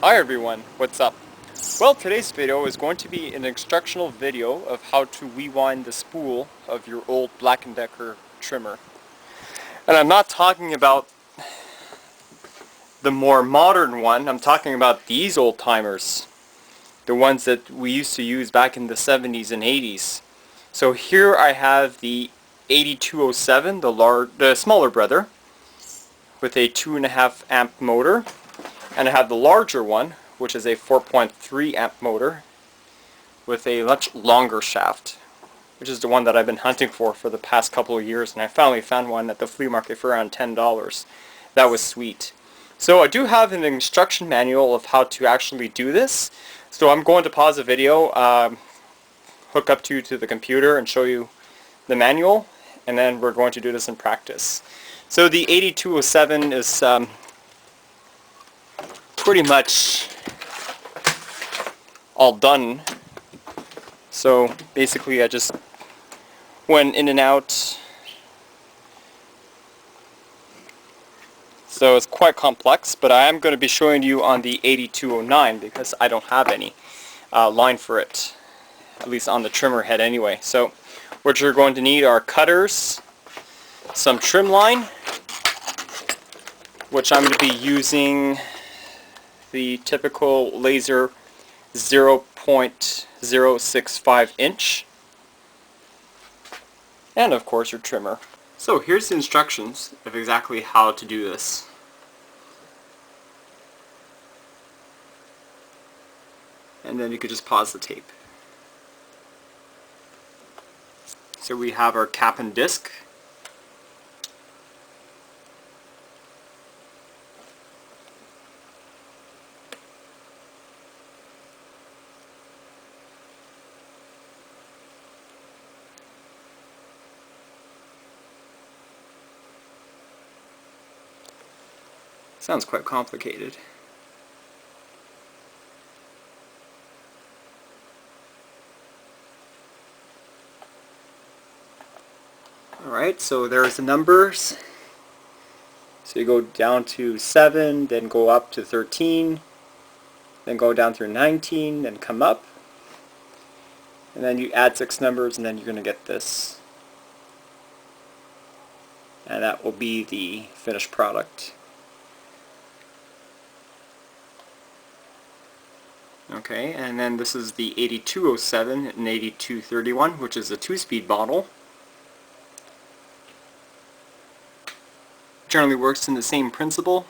Hi everyone, what's up? Well, today's video is going to be an instructional video of how to rewind the spool of your old Black & Decker trimmer. And I'm not talking about the more modern one, I'm talking about these old timers. The ones that we used to use back in the 70s and 80s. So here I have the 8207, the smaller brother, with a 2.5 amp motor. And I have the larger one, which is a 4.3 amp motor with a much longer shaft, which is the one that I've been hunting for the past couple of years, and I finally found one at the flea market for around $10. That was sweet. So I do have an instruction manual of how to actually do this, so I'm going to pause the video, hook up to the computer and show you the manual, and then we're going to do this in practice. So the 8207 is pretty much all done. So basically I just went in and out. So it's quite complex, but I am going to be showing you on the 8209 because I don't have any line for it, at least on the trimmer head anyway. So what you're going to need are cutters, some trim line, which I'm going to be using the typical laser 0.065 inch, and of course your trimmer. So here's the instructions of exactly how to do this. And then you could just pause the tape. So we have our cap and disc. Sounds quite complicated. Alright, so there's the numbers. So you go down to 7, then go up to 13, then go down through 19, then come up. And then you add 6 numbers, and then you're going to get this. And that will be the finished product. Okay, and then this is the 8207 and 8231, which is a 2-speed model. Generally works in the same principle.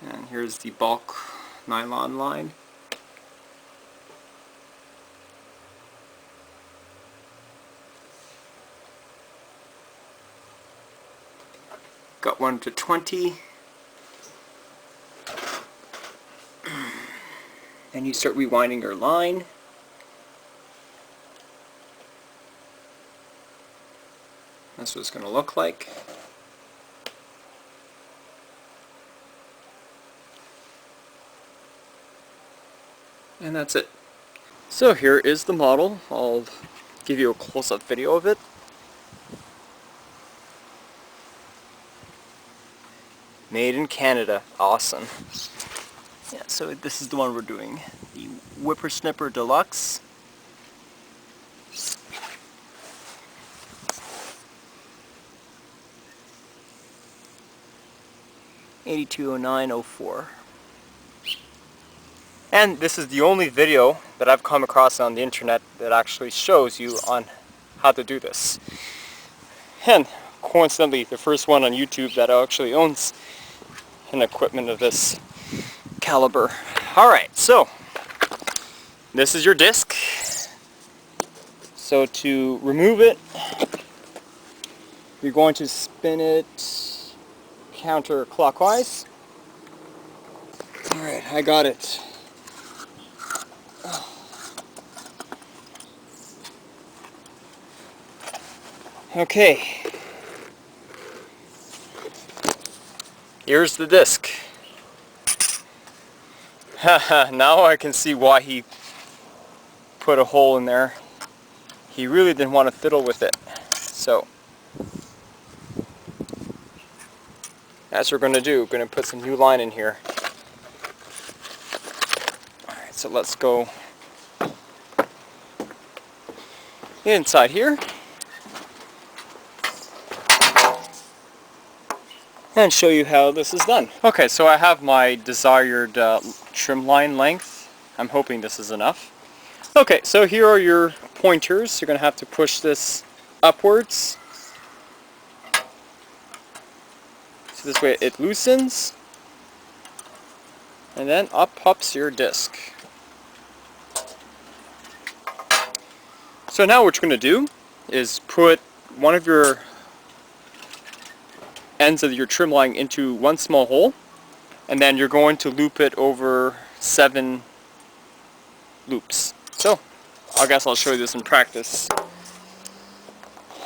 And here's the bulk nylon line. Got 1 to 20. And you start rewinding your line. That's what it's going to look like. And that's it. So here is the model. I'll give you a close-up video of it. Made in Canada. Awesome. Yeah, so this is the one we're doing. The Whippersnipper Deluxe. $8209.04. And this is the only video that I've come across on the internet that actually shows you on how to do this. And coincidentally, the first one on YouTube that actually owns an equipment of this caliber. Alright, so this is your disc. So to remove it, you're going to spin it counterclockwise. Alright, I got it. Okay. Here's the disc. Now I can see why he put a hole in there. He really didn't want to fiddle with it. So that's what we're going to do. We're going to put some new line in here. Alright, so let's go inside here and show you how this is done. Okay, so I have my desired trim line length. I'm hoping this is enough. Okay, so here are your pointers. You're going to have to push this upwards. So this way it loosens. And then up pops your disc. So now what you're going to do is put one of your ends of your trim line into one small hole, and then you're going to loop it over 7 loops. So I guess I'll show you this in practice.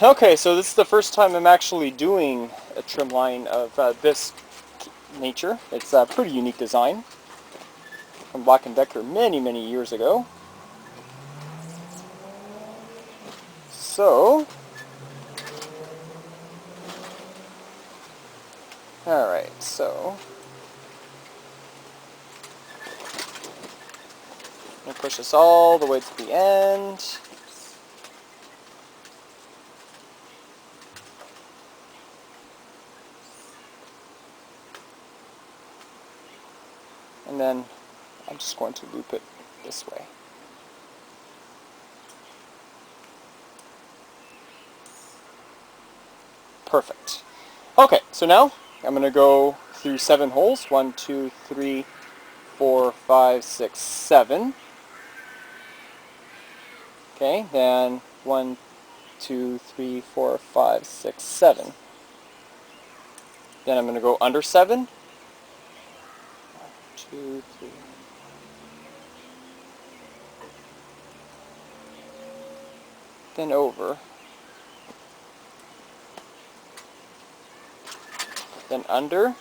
Okay, so this is the first time I'm actually doing a trim line of this nature. It's a pretty unique design from Black & Decker many years ago. So, alright, so I'm going to push this all the way to the end. And then I'm just going to loop it this way. Perfect. Okay, so now I'm going to go through 7 holes. 1, 2, 3, 4, 5, 6, 7. Okay, then 1, 2, 3, 4, 5, 6, 7. Then I'm going to go under 7. 1, 2, 3. Then over. Then under.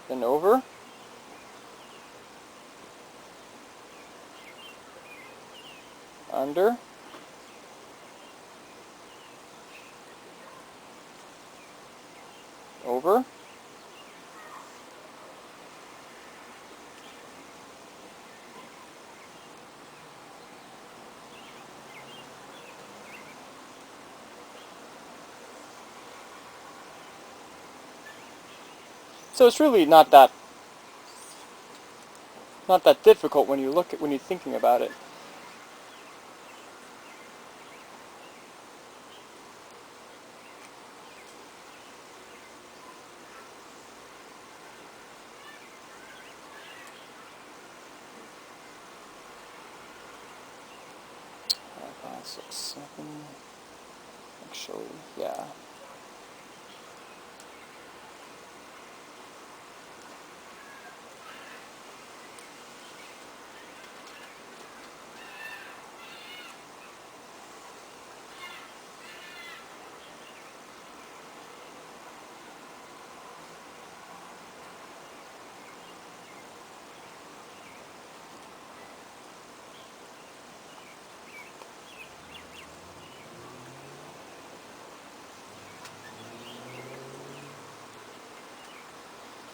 Then over. Under. Over. So it's really not that difficult when you're thinking about it. Five, 6, 7. Actually, yeah.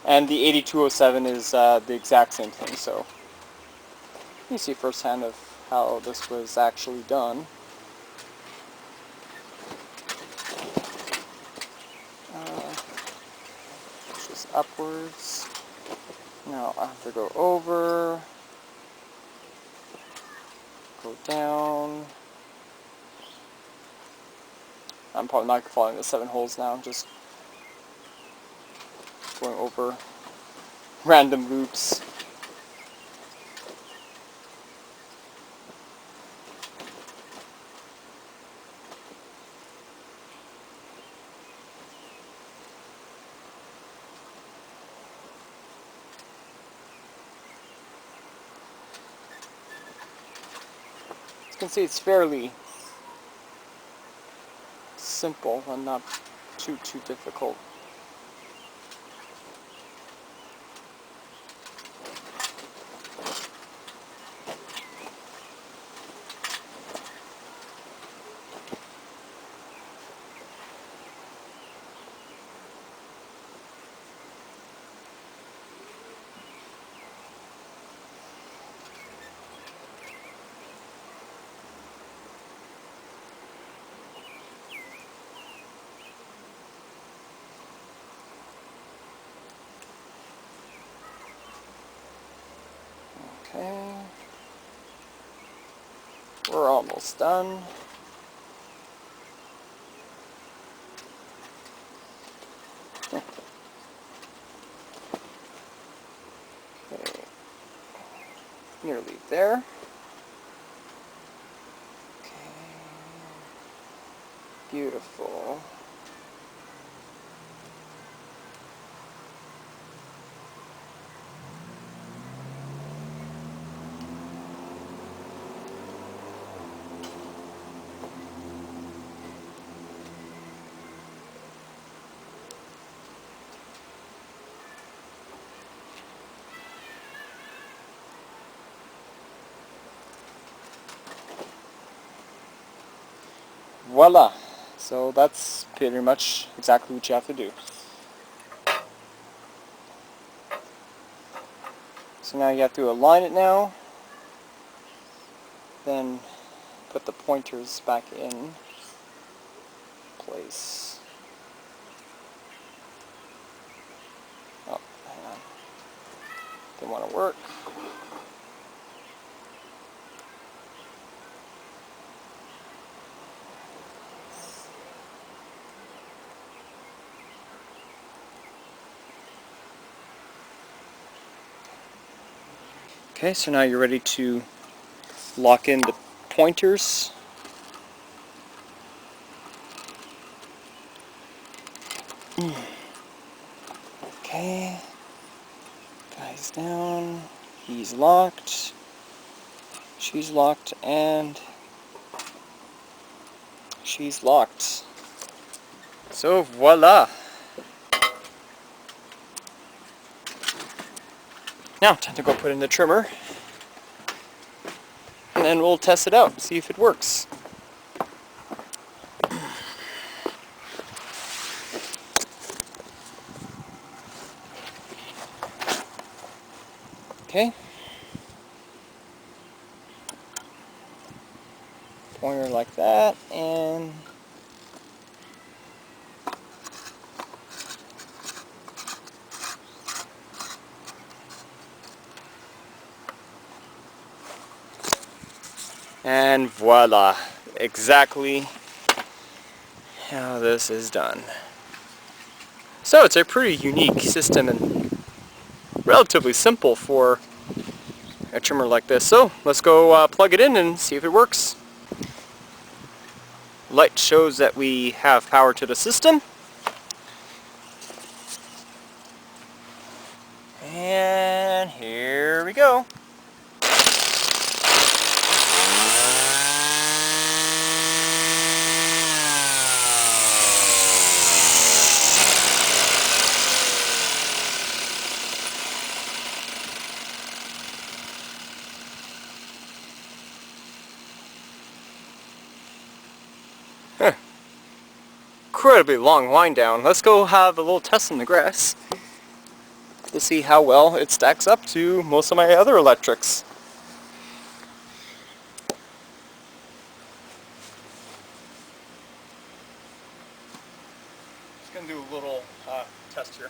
And the 8207 is the exact same thing, so you see firsthand of how this was actually done. Push this upwards. Now I have to go over, go down. I'm probably not following the 7 holes now, just going over random loops. As you can see, it's fairly simple and not too difficult. Okay, we're almost done. Okay, nearly there. Okay, beautiful. Voila! So that's pretty much exactly what you have to do. So now you have to align it now, then put the pointers back in place. Oh, hang on. Didn't want to work. Okay, so now you're ready to lock in the pointers. Okay, guy's down, he's locked, she's locked, and she's locked. So voila! Now, time to go put in the trimmer, and then we'll test it out, see if it works. Okay. Pointer like that, and voila! Exactly how this is done. So it's a pretty unique system and relatively simple for a trimmer like this. So let's go plug it in and see if it works. Light shows that we have power to the system. And here we go. Incredibly long wind down. Let's go have a little test in the grass to see how well it stacks up to most of my other electrics. Just gonna do a little test here.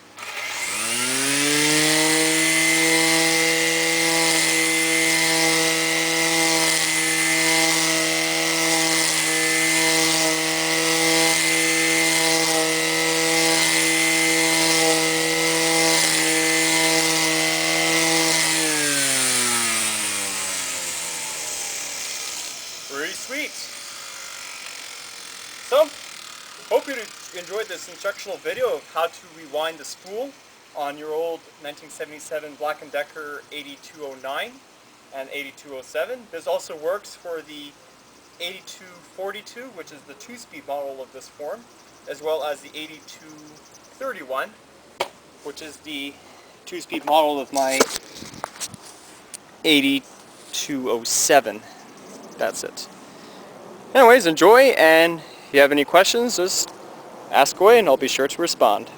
Pretty sweet. So, hope you enjoyed this instructional video of how to rewind the spool on your old 1977 Black & Decker 8209 and 8207. This also works for the 8242, which is the 2-speed model of this form, as well as the 8231, which is the 2-speed model of my 8207. That's it. Anyways, enjoy, and if you have any questions, just ask away and I'll be sure to respond.